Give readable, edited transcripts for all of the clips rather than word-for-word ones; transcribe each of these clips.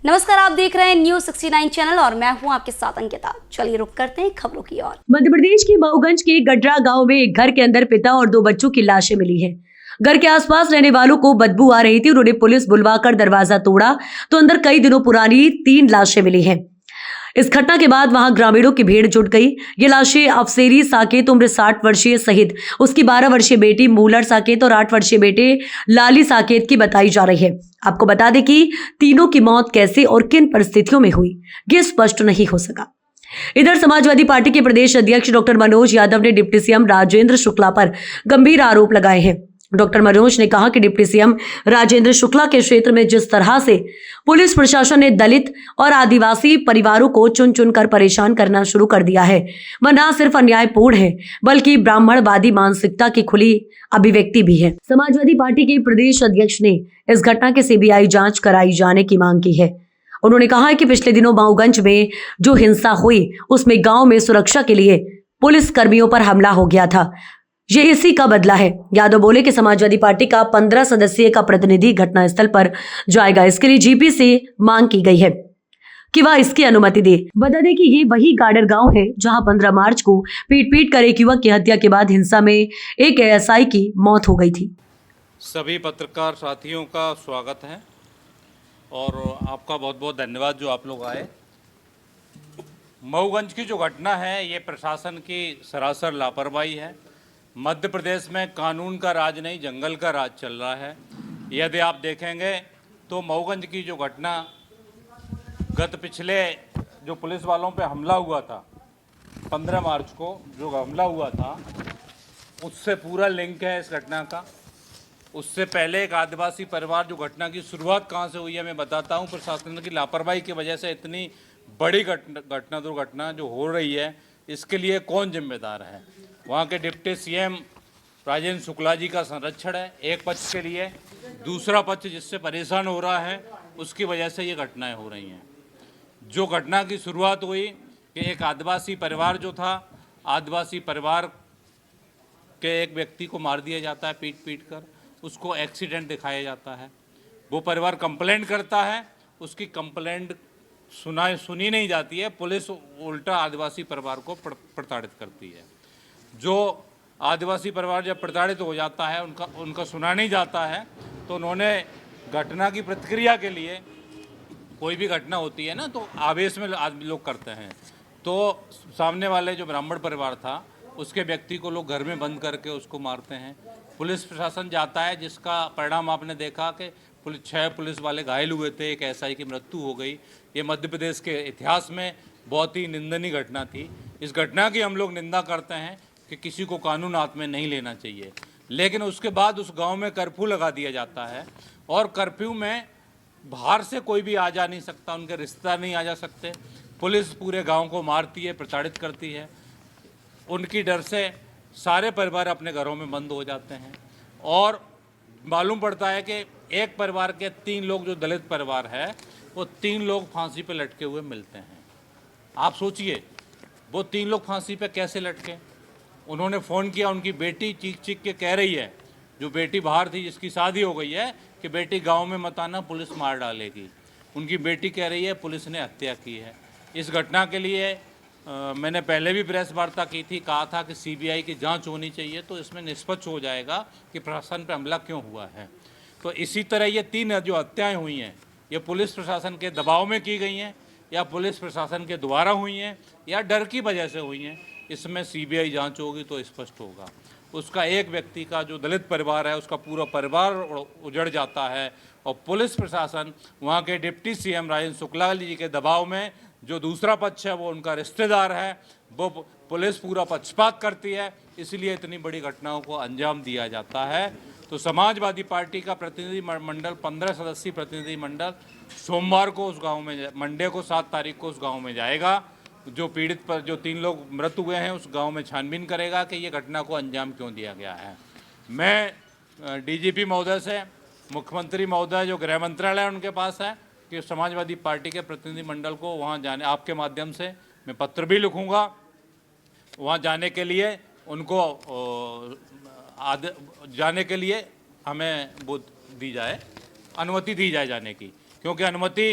नमस्कार, आप देख रहे हैं न्यूज 69 चैनल और मैं हूं आपके साथ अंकिता। चलिए रुक करते हैं खबरों की ओर। मध्य प्रदेश के मऊगंज के गडरा गांव में एक घर के अंदर पिता और 2 बच्चों की लाशें मिली हैं। घर के आसपास रहने वालों को बदबू आ रही थी। उन्होंने पुलिस बुलवाकर दरवाजा तोड़ा तो अंदर कई दिनों पुरानी 3 लाशें मिली हैं। इस घटना के बाद वहां ग्रामीणों की भीड़ जुट गई। ये लाशें अफसेरी साकेत उम्र 60 वर्षीय सहित उसकी 12 वर्षीय बेटी मूलर साकेत और 8 वर्षीय बेटे लाली साकेत की बताई जा रही है। आपको बता दें कि तीनों की मौत कैसे और किन परिस्थितियों में हुई, ये स्पष्ट नहीं हो सका। इधर समाजवादी पार्टी के प्रदेश अध्यक्ष डॉक्टर मनोज यादव ने डिप्टी सीएम राजेंद्र शुक्ला पर गंभीर आरोप लगाए हैं। डॉक्टर मनोज ने कहा कि डिप्टी सीएम राजेंद्र शुक्ला के क्षेत्र में जिस तरह से पुलिस प्रशासन ने दलित और आदिवासी परिवारों को चुन चुनकर परेशान करना शुरू कर दिया है, वह न सिर्फ अन्यायपूर्ण है बल्कि ब्राह्मणवादी मानसिकता की खुली अभिव्यक्ति भी है। समाजवादी पार्टी के प्रदेश अध्यक्ष ने इस घटना की सीबीआई जांच कराई जाने की मांग की है। उन्होंने कहा है कि पिछले दिनों मऊगंज में जो हिंसा हुई उसमें गांव में सुरक्षा के लिए पुलिस कर्मियों पर हमला हो गया था, ये इसी का बदला है। यादव बोले कि समाजवादी पार्टी का 15 सदस्यीय का प्रतिनिधि घटनास्थल पर जाएगा। इसके लिए जीपी से मांग की गई है कि वह इसकी अनुमति दे। बता दें कि ये वही गाडर गांव है जहां 15 मार्च को पीट कर एक युवक की हत्या के बाद हिंसा में एक एएसआई की मौत हो गई थी। सभी पत्रकार साथियों का स्वागत है और आपका बहुत बहुत धन्यवाद जो आप लोग आए। मऊगंज की जो घटना है ये प्रशासन की सरासर लापरवाही है। मध्य प्रदेश में कानून का राज नहीं, जंगल का राज चल रहा है। यदि आप देखेंगे तो मऊगंज की जो घटना पिछले जो पुलिस वालों पे हमला हुआ था 15 मार्च को जो हमला हुआ था उससे पूरा लिंक है इस घटना का। उससे पहले एक आदिवासी परिवार जो घटना की शुरुआत कहाँ से हुई है मैं बताता हूँ। प्रशासन की लापरवाही की वजह से इतनी बड़ी दुर्घटना जो हो रही है, इसके लिए कौन जिम्मेदार है? वहाँ के डिप्टी सीएम राजेंद्र शुक्ला जी का संरक्षण है एक पक्ष के लिए, दूसरा पक्ष जिससे परेशान हो रहा है उसकी वजह से ये घटनाएं हो रही हैं। जो घटना की शुरुआत हुई कि एक आदिवासी परिवार जो था, आदिवासी परिवार के एक व्यक्ति को मार दिया जाता है पीट कर, उसको एक्सीडेंट दिखाया जाता है। वो परिवार कंप्लेंट करता है, उसकी कंप्लेंट सुनी नहीं जाती है। पुलिस उल्टा आदिवासी परिवार को प्रताड़ित करती है। जो आदिवासी परिवार जब प्रताड़ित हो जाता है, उनका सुना नहीं जाता है, तो उन्होंने घटना की प्रतिक्रिया के लिए, कोई भी घटना होती है ना तो आवेश में आदमी लोग करते हैं, तो सामने वाले जो ब्राह्मण परिवार था उसके व्यक्ति को लोग घर में बंद करके उसको मारते हैं। पुलिस प्रशासन जाता है, जिसका परिणाम आपने देखा कि 6 पुलिस वाले घायल हुए थे, एक एसआई की मृत्यु हो गई। ये मध्य प्रदेश के इतिहास में बहुत ही निंदनीय घटना थी। इस घटना की हम लोग निंदा करते हैं कि किसी को कानून हाथ में नहीं लेना चाहिए, लेकिन उसके बाद उस गांव में कर्फ्यू लगा दिया जाता है और कर्फ्यू में बाहर से कोई भी आ जा नहीं सकता, उनके रिश्तेदार नहीं आ जा सकते। पुलिस पूरे गांव को मारती है, प्रताड़ित करती है। उनकी डर से सारे परिवार अपने घरों में बंद हो जाते हैं और मालूम पड़ता है कि एक परिवार के 3 लोग, जो दलित परिवार है, वो 3 लोग फांसी पे लटके हुए मिलते हैं। आप सोचिए वो 3 लोग फांसी पे कैसे लटके। उन्होंने फ़ोन किया, उनकी बेटी चीख के कह रही है, जो बेटी बाहर थी जिसकी शादी हो गई है, कि बेटी गांव में मत आना, पुलिस मार डालेगी। उनकी बेटी कह रही है पुलिस ने हत्या की है। इस घटना के लिए मैंने पहले भी प्रेस वार्ता की थी, कहा था कि सीबीआई की जांच होनी चाहिए, तो इसमें निष्पक्ष हो जाएगा कि प्रशासन पर हमला क्यों हुआ है। तो इसी तरह ये 3 जो हत्याएँ हुई हैं, ये पुलिस प्रशासन के दबाव में की गई हैं या पुलिस प्रशासन के द्वारा हुई हैं या डर की वजह से हुई हैं, इसमें सीबीआई जांच होगी तो स्पष्ट होगा। उसका एक व्यक्ति का जो दलित परिवार है उसका पूरा परिवार उजड़ जाता है और पुलिस प्रशासन, वहाँ के डिप्टी सीएम राजेंद्र शुक्ला जी के दबाव में, जो दूसरा पक्ष है वो उनका रिश्तेदार है, वो पुलिस पूरा पक्षपात करती है, इसलिए इतनी बड़ी घटनाओं को अंजाम दिया जाता है। तो समाजवादी पार्टी का प्रतिनिधि मंडल, 15 सदस्यीय प्रतिनिधि मंडल सोमवार को उस गांव में, मंडे को 7 तारीख को उस गांव में जाएगा। जो पीड़ित पर जो 3 लोग मृत हुए हैं उस गांव में छानबीन करेगा कि ये घटना को अंजाम क्यों दिया गया है। मैं डीजीपी महोदय से, मुख्यमंत्री महोदय जो गृह मंत्रालय उनके पास है, कि समाजवादी पार्टी के प्रतिनिधि मंडल को वहाँ जाने, आपके माध्यम से मैं पत्र भी लिखूँगा, वहाँ जाने के लिए उनको जाने के लिए हमें वो दी जाए, अनुमति दी जाए जाने की, क्योंकि अनुमति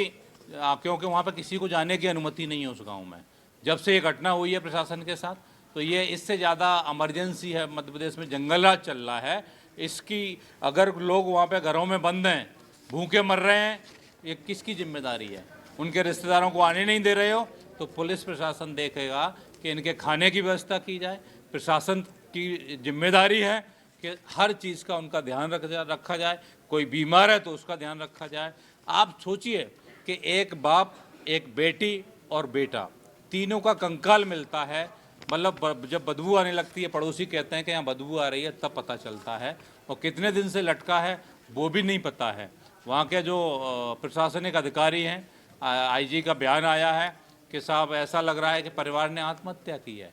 क्योंकि वहाँ पर किसी को जाने की अनुमति नहीं है उस गांव में। जब से ये घटना हुई है प्रशासन के साथ, तो ये इससे ज़्यादा इमरजेंसी है। मध्य प्रदेश में जंगल राज चल रहा है, इसकी अगर लोग वहाँ पे घरों में बंद हैं, भूखे मर रहे हैं, ये किसकी जिम्मेदारी है? उनके रिश्तेदारों को आने नहीं दे रहे हो तो पुलिस प्रशासन देखेगा कि इनके खाने की व्यवस्था की जाए। प्रशासन की जिम्मेदारी है कि हर चीज़ का उनका ध्यान रखा जाए। कोई बीमार है तो उसका ध्यान रखा जाए। आप सोचिए कि एक बाप, एक बेटी और बेटा, तीनों का कंकाल मिलता है। मतलब जब बदबू आने लगती है, पड़ोसी कहते हैं कि यहाँ बदबू आ रही है, तब पता चलता है। और कितने दिन से लटका है वो भी नहीं पता है। वहाँ के जो प्रशासनिक अधिकारी हैं, आईजी का बयान आया है कि साहब ऐसा लग रहा है कि परिवार ने आत्महत्या की है।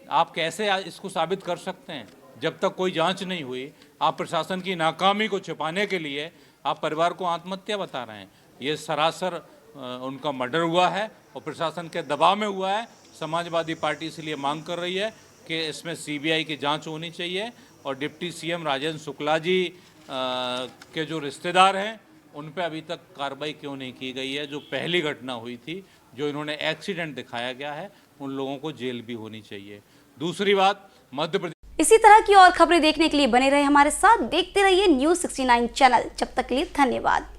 आप कैसे इसको साबित कर सकते हैं? जब तक कोई जांच नहीं हुई, आप प्रशासन की नाकामी को छिपाने के लिए आप परिवार को आत्महत्या बता रहे हैं। ये सरासर उनका मर्डर हुआ है और प्रशासन के दबाव में हुआ है। समाजवादी पार्टी इसलिए मांग कर रही है कि इसमें सीबीआई की जांच होनी चाहिए और डिप्टी सीएम राजेंद्र शुक्ला जी के जो रिश्तेदार हैं उन पे अभी तक कार्रवाई क्यों नहीं की गई है। जो पहली घटना हुई थी, जो इन्होंने एक्सीडेंट दिखाया गया है, उन लोगों को जेल भी होनी चाहिए। दूसरी बात, मध्य प्रदेश इसी तरह की और खबरें देखने के लिए बने रहे हमारे साथ, देखते रहिए News 69 चैनल। जब तक के लिए धन्यवाद।